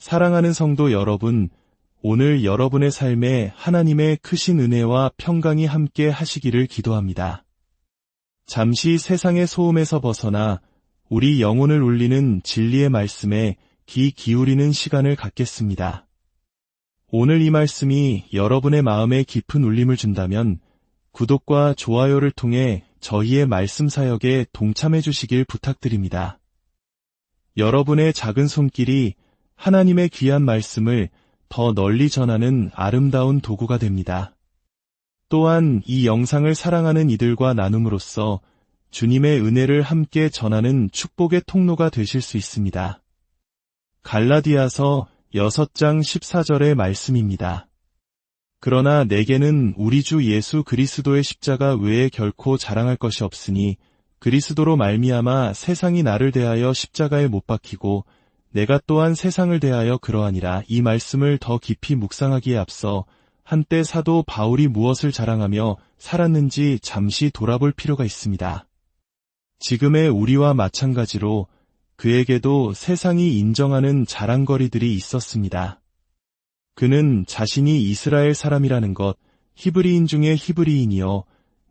사랑하는 성도 여러분, 오늘 여러분의 삶에 하나님의 크신 은혜와 평강이 함께 하시기를 기도합니다. 잠시 세상의 소음에서 벗어나 우리 영혼을 울리는 진리의 말씀에 귀 기울이는 시간을 갖겠습니다. 오늘 이 말씀이 여러분의 마음에 깊은 울림을 준다면 구독과 좋아요를 통해 저희의 말씀 사역에 동참해 주시길 부탁드립니다. 여러분의 작은 손길이 하나님의 귀한 말씀을 더 널리 전하는 아름다운 도구가 됩니다. 또한 이 영상을 사랑하는 이들과 나눔으로써 주님의 은혜를 함께 전하는 축복의 통로가 되실 수 있습니다. 갈라디아서 6장 14절의 말씀입니다. 그러나 내게는 우리 주 예수 그리스도의 십자가 외에 결코 자랑할 것이 없으니 그리스도로 말미암아 세상이 나를 대하여 십자가에 못 박히고 내가 또한 세상을 대하여 그러하니라. 이 말씀을 더 깊이 묵상하기에 앞서 한때 사도 바울이 무엇을 자랑하며 살았는지 잠시 돌아볼 필요가 있습니다. 지금의 우리와 마찬가지로 그에게도 세상이 인정하는 자랑거리들이 있었습니다. 그는 자신이 이스라엘 사람이라는 것, 히브리인 중에 히브리인이요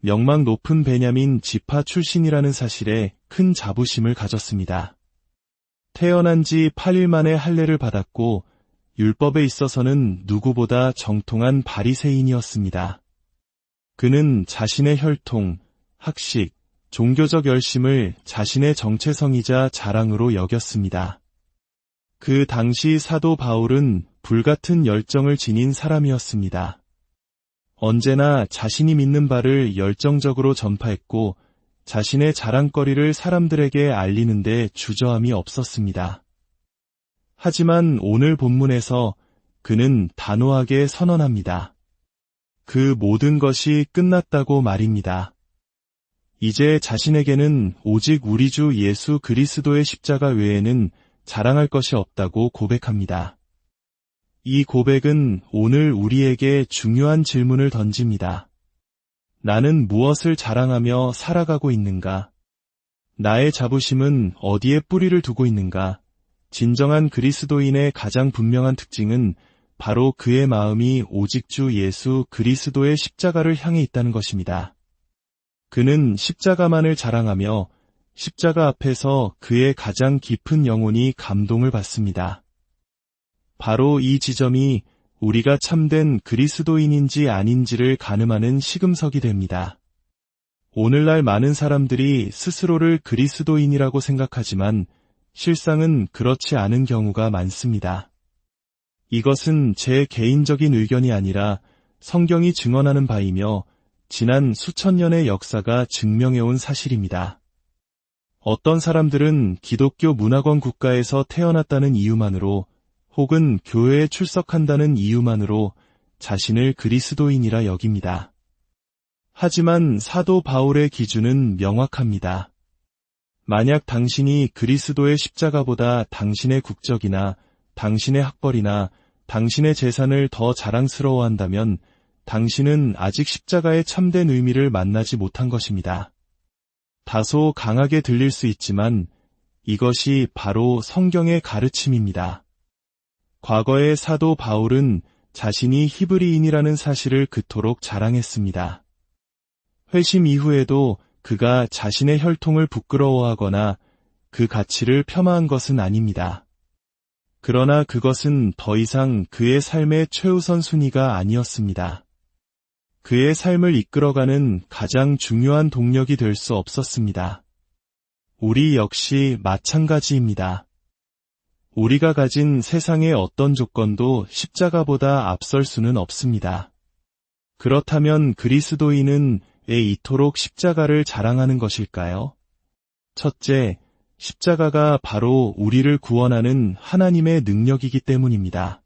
명망 높은 베냐민 지파 출신이라는 사실에 큰 자부심을 가졌습니다. 태어난 지 8일 만에 할례를 받았고 율법에 있어서는 누구보다 정통한 바리새인이었습니다. 그는 자신의 혈통, 학식, 종교적 열심을 자신의 정체성이자 자랑으로 여겼습니다. 그 당시 사도 바울은 불같은 열정을 지닌 사람이었습니다. 언제나 자신이 믿는 바를 열정적으로 전파했고 자신의 자랑거리를 사람들에게 알리는데 주저함이 없었습니다. 하지만 오늘 본문에서 그는 단호하게 선언합니다. 그 모든 것이 끝났다고 말입니다. 이제 자신에게는 오직 우리 주 예수 그리스도의 십자가 외에는 자랑할 것이 없다고 고백합니다. 이 고백은 오늘 우리에게 중요한 질문을 던집니다. 나는 무엇을 자랑하며 살아가고 있는가? 나의 자부심은 어디에 뿌리를 두고 있는가? 진정한 그리스도인의 가장 분명한 특징은 바로 그의 마음이 오직 주 예수 그리스도의 십자가를 향해 있다는 것입니다. 그는 십자가만을 자랑하며 십자가 앞에서 그의 가장 깊은 영혼이 감동을 받습니다. 바로 이 지점이 우리가 참된 그리스도인인지 아닌지를 가늠하는 시금석이 됩니다. 오늘날 많은 사람들이 스스로를 그리스도인이라고 생각하지만 실상은 그렇지 않은 경우가 많습니다. 이것은 제 개인적인 의견이 아니라 성경이 증언하는 바이며 지난 수천 년의 역사가 증명해온 사실입니다. 어떤 사람들은 기독교 문화권 국가에서 태어났다는 이유만으로 혹은 교회에 출석한다는 이유만으로 자신을 그리스도인이라 여깁니다. 하지만 사도 바울의 기준은 명확합니다. 만약 당신이 그리스도의 십자가보다 당신의 국적이나 당신의 학벌이나 당신의 재산을 더 자랑스러워한다면 당신은 아직 십자가의 참된 의미를 만나지 못한 것입니다. 다소 강하게 들릴 수 있지만 이것이 바로 성경의 가르침입니다. 과거의 사도 바울은 자신이 히브리인이라는 사실을 그토록 자랑했습니다. 회심 이후에도 그가 자신의 혈통을 부끄러워하거나 그 가치를 폄하한 것은 아닙니다. 그러나 그것은 더 이상 그의 삶의 최우선 순위가 아니었습니다. 그의 삶을 이끌어가는 가장 중요한 동력이 될 수 없었습니다. 우리 역시 마찬가지입니다. 우리가 가진 세상의 어떤 조건도 십자가보다 앞설 수는 없습니다. 그렇다면 그리스도인은 왜 이토록 십자가를 자랑하는 것일까요? 첫째, 십자가가 바로 우리를 구원하는 하나님의 능력이기 때문입니다.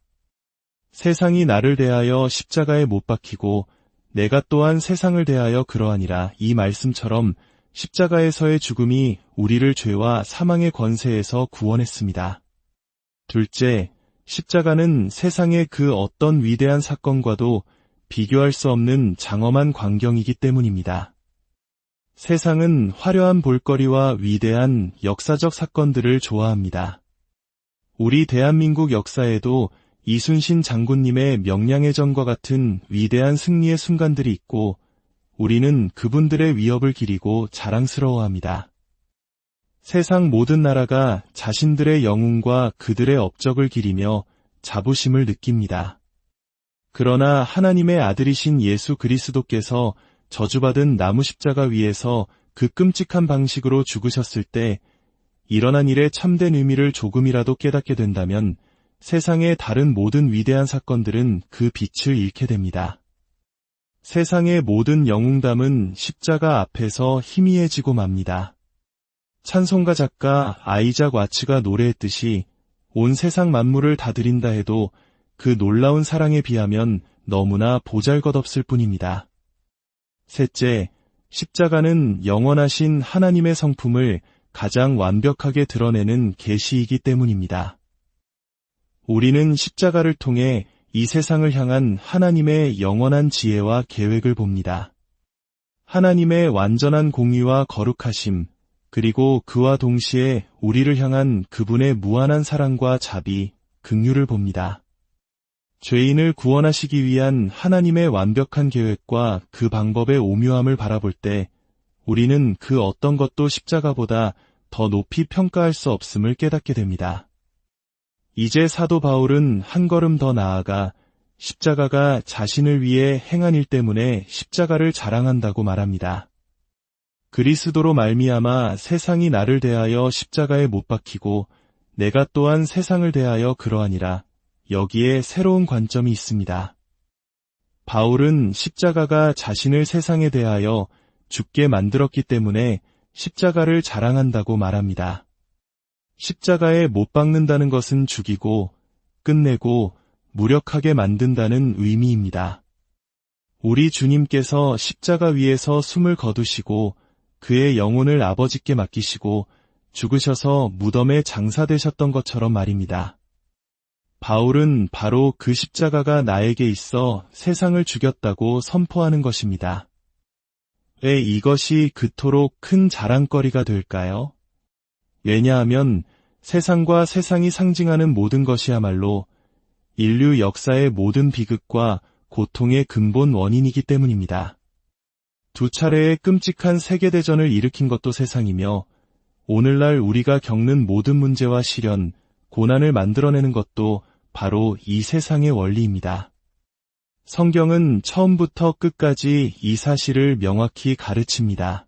세상이 나를 대하여 십자가에 못 박히고 내가 또한 세상을 대하여 그러하니라. 이 말씀처럼 십자가에서의 죽음이 우리를 죄와 사망의 권세에서 구원했습니다. 둘째, 십자가는 세상의 그 어떤 위대한 사건과도 비교할 수 없는 장엄한 광경이기 때문입니다. 세상은 화려한 볼거리와 위대한 역사적 사건들을 좋아합니다. 우리 대한민국 역사에도 이순신 장군님의 명량해전과 같은 위대한 승리의 순간들이 있고 우리는 그분들의 위협을 기리고 자랑스러워합니다. 세상 모든 나라가 자신들의 영웅과 그들의 업적을 기리며 자부심을 느낍니다. 그러나 하나님의 아들이신 예수 그리스도께서 저주받은 나무 십자가 위에서 그 끔찍한 방식으로 죽으셨을 때 일어난 일의 참된 의미를 조금이라도 깨닫게 된다면 세상의 다른 모든 위대한 사건들은 그 빛을 잃게 됩니다. 세상의 모든 영웅담은 십자가 앞에서 희미해지고 맙니다. 찬송가 작가 아이작 와츠가 노래했듯이 온 세상 만물을 다 드린다 해도 그 놀라운 사랑에 비하면 너무나 보잘것없을 뿐입니다. 셋째, 십자가는 영원하신 하나님의 성품을 가장 완벽하게 드러내는 계시이기 때문입니다. 우리는 십자가를 통해 이 세상을 향한 하나님의 영원한 지혜와 계획을 봅니다. 하나님의 완전한 공의와 거룩하심, 그리고 그와 동시에 우리를 향한 그분의 무한한 사랑과 자비, 긍휼을 봅니다. 죄인을 구원하시기 위한 하나님의 완벽한 계획과 그 방법의 오묘함을 바라볼 때 우리는 그 어떤 것도 십자가보다 더 높이 평가할 수 없음을 깨닫게 됩니다. 이제 사도 바울은 한 걸음 더 나아가 십자가가 자신을 위해 행한 일 때문에 십자가를 자랑한다고 말합니다. 그리스도로 말미암아 세상이 나를 대하여 십자가에 못 박히고 내가 또한 세상을 대하여 그러하니라. 여기에 새로운 관점이 있습니다. 바울은 십자가가 자신을 세상에 대하여 죽게 만들었기 때문에 십자가를 자랑한다고 말합니다. 십자가에 못 박는다는 것은 죽이고 끝내고 무력하게 만든다는 의미입니다. 우리 주님께서 십자가 위에서 숨을 거두시고 그의 영혼을 아버지께 맡기시고 죽으셔서 무덤에 장사되셨던 것처럼 말입니다. 바울은 바로 그 십자가가 나에게 있어 세상을 죽였다고 선포하는 것입니다. 왜 이것이 그토록 큰 자랑거리가 될까요? 왜냐하면 세상과 세상이 상징하는 모든 것이야말로 인류 역사의 모든 비극과 고통의 근본 원인이기 때문입니다. 두 차례의 끔찍한 세계대전을 일으킨 것도 세상이며 오늘날 우리가 겪는 모든 문제와 시련, 고난을 만들어내는 것도 바로 이 세상의 원리입니다. 성경은 처음부터 끝까지 이 사실을 명확히 가르칩니다.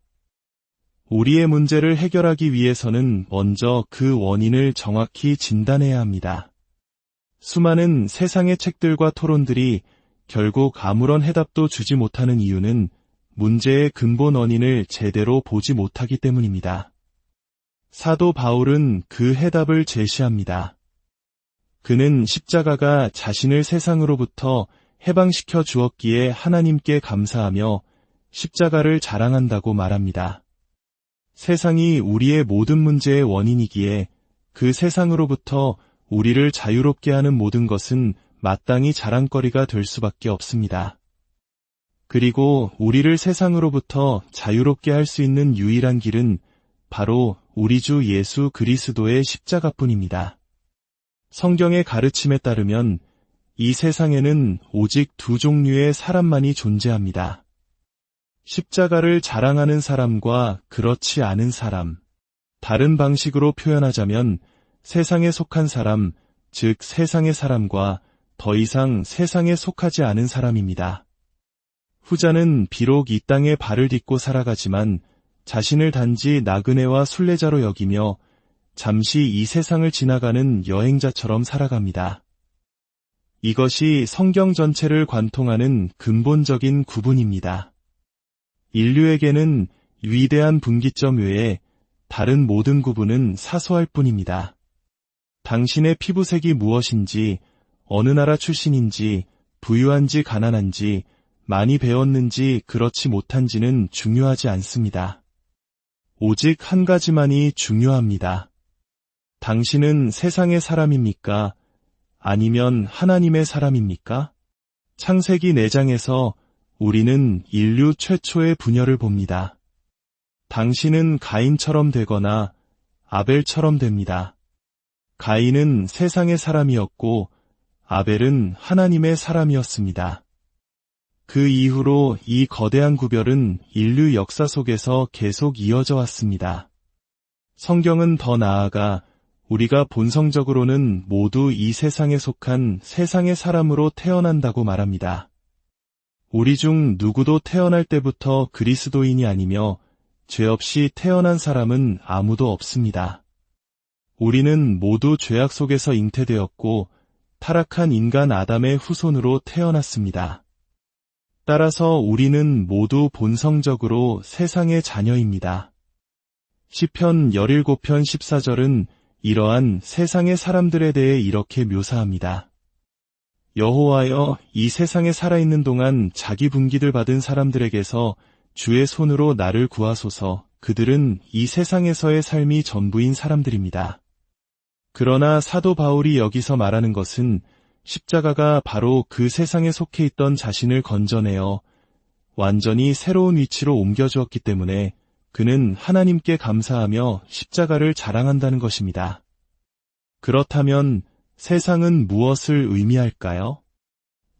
우리의 문제를 해결하기 위해서는 먼저 그 원인을 정확히 진단해야 합니다. 수많은 세상의 책들과 토론들이 결국 아무런 해답도 주지 못하는 이유는 문제의 근본 원인을 제대로 보지 못하기 때문입니다. 사도 바울은 그 해답을 제시합니다. 그는 십자가가 자신을 세상으로부터 해방시켜 주었기에 하나님께 감사하며 십자가를 자랑한다고 말합니다. 세상이 우리의 모든 문제의 원인이기에 그 세상으로부터 우리를 자유롭게 하는 모든 것은 마땅히 자랑거리가 될 수밖에 없습니다. 그리고 우리를 세상으로부터 자유롭게 할 수 있는 유일한 길은 바로 우리 주 예수 그리스도의 십자가뿐입니다. 성경의 가르침에 따르면 이 세상에는 오직 두 종류의 사람만이 존재합니다. 십자가를 자랑하는 사람과 그렇지 않은 사람. 다른 방식으로 표현하자면 세상에 속한 사람, 즉 세상의 사람과 더 이상 세상에 속하지 않은 사람입니다. 후자는 비록 이 땅에 발을 딛고 살아가지만 자신을 단지 나그네와 순례자로 여기며 잠시 이 세상을 지나가는 여행자처럼 살아갑니다. 이것이 성경 전체를 관통하는 근본적인 구분입니다. 인류에게는 위대한 분기점 외에 다른 모든 구분은 사소할 뿐입니다. 당신의 피부색이 무엇인지, 어느 나라 출신인지, 부유한지 가난한지, 많이 배웠는지 그렇지 못한지는 중요하지 않습니다. 오직 한 가지만이 중요합니다. 당신은 세상의 사람입니까? 아니면 하나님의 사람입니까? 창세기 4장에서 우리는 인류 최초의 분열을 봅니다. 당신은 가인처럼 되거나 아벨처럼 됩니다. 가인은 세상의 사람이었고 아벨은 하나님의 사람이었습니다. 그 이후로 이 거대한 구별은 인류 역사 속에서 계속 이어져 왔습니다. 성경은 더 나아가 우리가 본성적으로는 모두 이 세상에 속한 세상의 사람으로 태어난다고 말합니다. 우리 중 누구도 태어날 때부터 그리스도인이 아니며 죄 없이 태어난 사람은 아무도 없습니다. 우리는 모두 죄악 속에서 잉태되었고 타락한 인간 아담의 후손으로 태어났습니다. 따라서 우리는 모두 본성적으로 세상의 자녀입니다. 시편 17편 14절은 이러한 세상의 사람들에 대해 이렇게 묘사합니다. 여호와여, 이 세상에 살아있는 동안 자기 분기를 받은 사람들에게서 주의 손으로 나를 구하소서. 그들은 이 세상에서의 삶이 전부인 사람들입니다. 그러나 사도 바울이 여기서 말하는 것은 십자가가 바로 그 세상에 속해 있던 자신을 건져내어 완전히 새로운 위치로 옮겨주었기 때문에 그는 하나님께 감사하며 십자가를 자랑한다는 것입니다. 그렇다면 세상은 무엇을 의미할까요?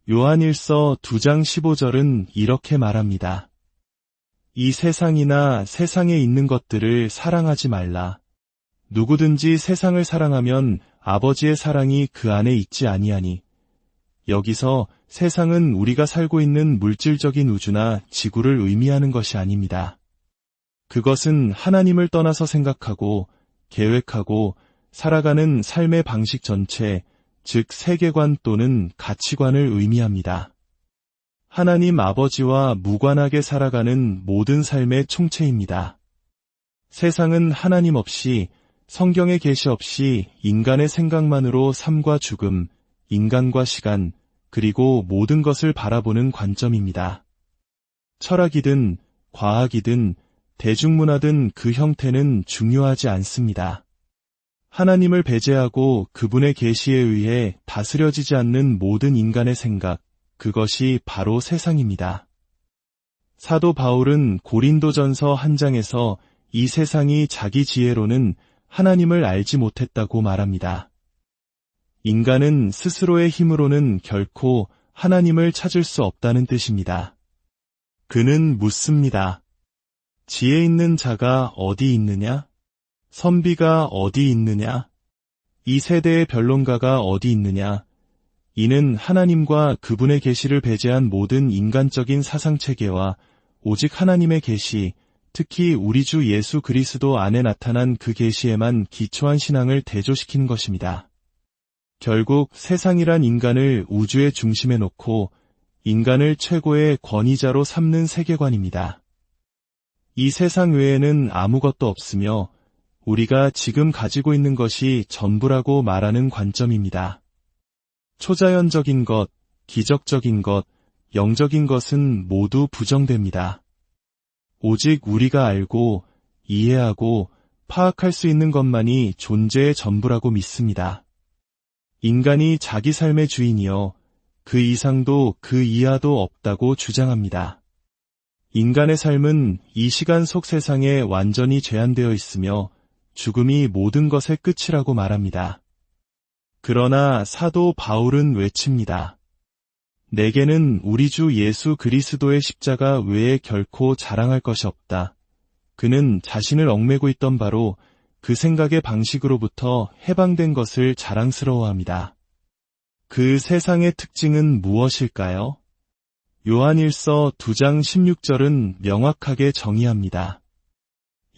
요한일서 2장 15절은 이렇게 말합니다. 이 세상이나 세상에 있는 것들을 사랑하지 말라. 누구든지 세상을 사랑하면 아버지의 사랑이 그 안에 있지 아니하니. 여기서 세상은 우리가 살고 있는 물질적인 우주나 지구를 의미하는 것이 아닙니다. 그것은 하나님을 떠나서 생각하고 계획하고 살아가는 삶의 방식 전체, 즉 세계관 또는 가치관을 의미합니다. 하나님 아버지와 무관하게 살아가는 모든 삶의 총체입니다. 세상은 하나님 없이, 성경의 계시 없이 인간의 생각만으로 삶과 죽음, 인간과 시간, 그리고 모든 것을 바라보는 관점입니다. 철학이든 과학이든 대중문화든 그 형태는 중요하지 않습니다. 하나님을 배제하고 그분의 계시에 의해 다스려지지 않는 모든 인간의 생각, 그것이 바로 세상입니다. 사도 바울은 고린도전서 1장에서 이 세상이 자기 지혜로는 하나님을 알지 못했다고 말합니다. 인간은 스스로의 힘으로는 결코 하나님을 찾을 수 없다는 뜻입니다. 그는 묻습니다. 지혜 있는 자가 어디 있느냐? 선비가 어디 있느냐? 이 세대의 변론가가 어디 있느냐? 이는 하나님과 그분의 계시를 배제한 모든 인간적인 사상체계와 오직 하나님의 계시, 특히 우리 주 예수 그리스도 안에 나타난 그 계시에만 기초한 신앙을 대조시킨 것입니다. 결국 세상이란 인간을 우주의 중심에 놓고 인간을 최고의 권위자로 삼는 세계관입니다. 이 세상 외에는 아무것도 없으며 우리가 지금 가지고 있는 것이 전부라고 말하는 관점입니다. 초자연적인 것, 기적적인 것, 영적인 것은 모두 부정됩니다. 오직 우리가 알고, 이해하고, 파악할 수 있는 것만이 존재의 전부라고 믿습니다. 인간이 자기 삶의 주인이여 그 이상도 그 이하도 없다고 주장합니다. 인간의 삶은 이 시간 속 세상에 완전히 제한되어 있으며 죽음이 모든 것의 끝이라고 말합니다. 그러나 사도 바울은 외칩니다. 내게는 우리 주 예수 그리스도의 십자가 외에 결코 자랑할 것이 없다. 그는 자신을 얽매고 있던 바로 그 생각의 방식으로부터 해방된 것을 자랑스러워합니다. 그 세상의 특징은 무엇일까요? 요한일서 2장 16절은 명확하게 정의합니다.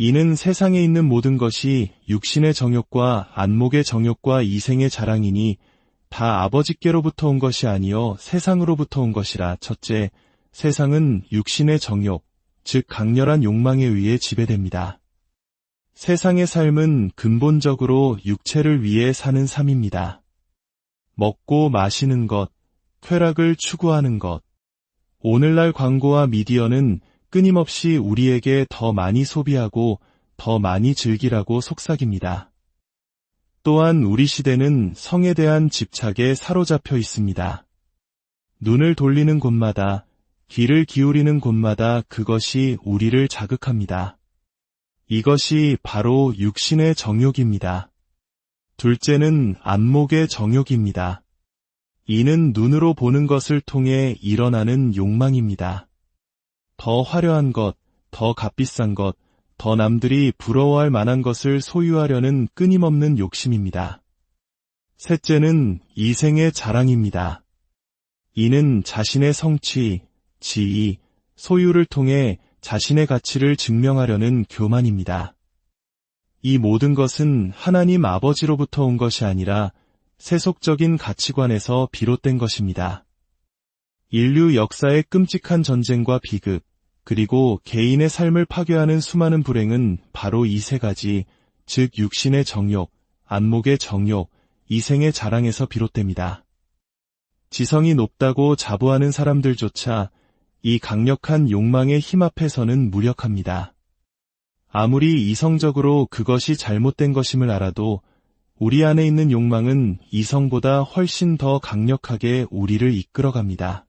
이는 세상에 있는 모든 것이 육신의 정욕과 안목의 정욕과 이생의 자랑이니 다 아버지께로부터 온 것이 아니요 세상으로부터 온 것이라. 첫째, 세상은 육신의 정욕, 즉 강렬한 욕망에 의해 지배됩니다. 세상의 삶은 근본적으로 육체를 위해 사는 삶입니다. 먹고 마시는 것, 쾌락을 추구하는 것. 오늘날 광고와 미디어는 끊임없이 우리에게 더 많이 소비하고 더 많이 즐기라고 속삭입니다. 또한 우리 시대는 성에 대한 집착에 사로잡혀 있습니다. 눈을 돌리는 곳마다, 귀를 기울이는 곳마다 그것이 우리를 자극합니다. 이것이 바로 육신의 정욕입니다. 둘째는 안목의 정욕입니다. 이는 눈으로 보는 것을 통해 일어나는 욕망입니다. 더 화려한 것, 더 값비싼 것, 더 남들이 부러워할 만한 것을 소유하려는 끊임없는 욕심입니다. 셋째는 이생의 자랑입니다. 이는 자신의 성취, 지위, 소유를 통해 자신의 가치를 증명하려는 교만입니다. 이 모든 것은 하나님 아버지로부터 온 것이 아니라 세속적인 가치관에서 비롯된 것입니다. 인류 역사의 끔찍한 전쟁과 비극, 그리고 개인의 삶을 파괴하는 수많은 불행은 바로 이 세 가지, 즉 육신의 정욕, 안목의 정욕, 이생의 자랑에서 비롯됩니다. 지성이 높다고 자부하는 사람들조차 이 강력한 욕망의 힘 앞에서는 무력합니다. 아무리 이성적으로 그것이 잘못된 것임을 알아도 우리 안에 있는 욕망은 이성보다 훨씬 더 강력하게 우리를 이끌어갑니다.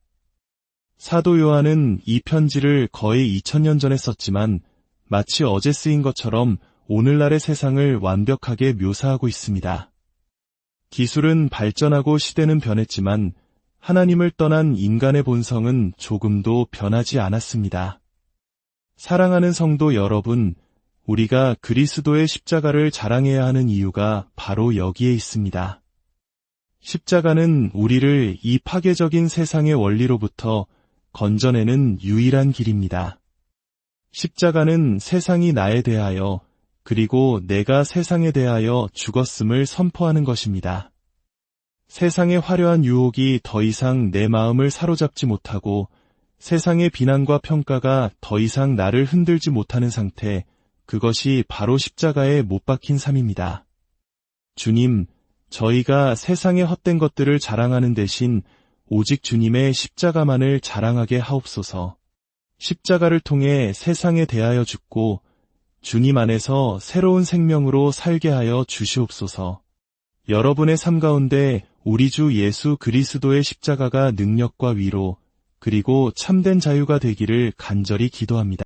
사도 요한은 이 편지를 거의 2000년 전에 썼지만 마치 어제 쓰인 것처럼 오늘날의 세상을 완벽하게 묘사하고 있습니다. 기술은 발전하고 시대는 변했지만 하나님을 떠난 인간의 본성은 조금도 변하지 않았습니다. 사랑하는 성도 여러분, 우리가 그리스도의 십자가를 자랑해야 하는 이유가 바로 여기에 있습니다. 십자가는 우리를 이 파괴적인 세상의 원리로부터 건져내는 유일한 길입니다. 십자가는 세상이 나에 대하여 그리고 내가 세상에 대하여 죽었음을 선포하는 것입니다. 세상의 화려한 유혹이 더 이상 내 마음을 사로잡지 못하고 세상의 비난과 평가가 더 이상 나를 흔들지 못하는 상태, 그것이 바로 십자가에 못 박힌 삶입니다. 주님, 저희가 세상의 헛된 것들을 자랑하는 대신 오직 주님의 십자가만을 자랑하게 하옵소서. 십자가를 통해 세상에 대하여 죽고 주님 안에서 새로운 생명으로 살게 하여 주시옵소서. 여러분의 삶 가운데 우리 주 예수 그리스도의 십자가가 능력과 위로 그리고 참된 자유가 되기를 간절히 기도합니다.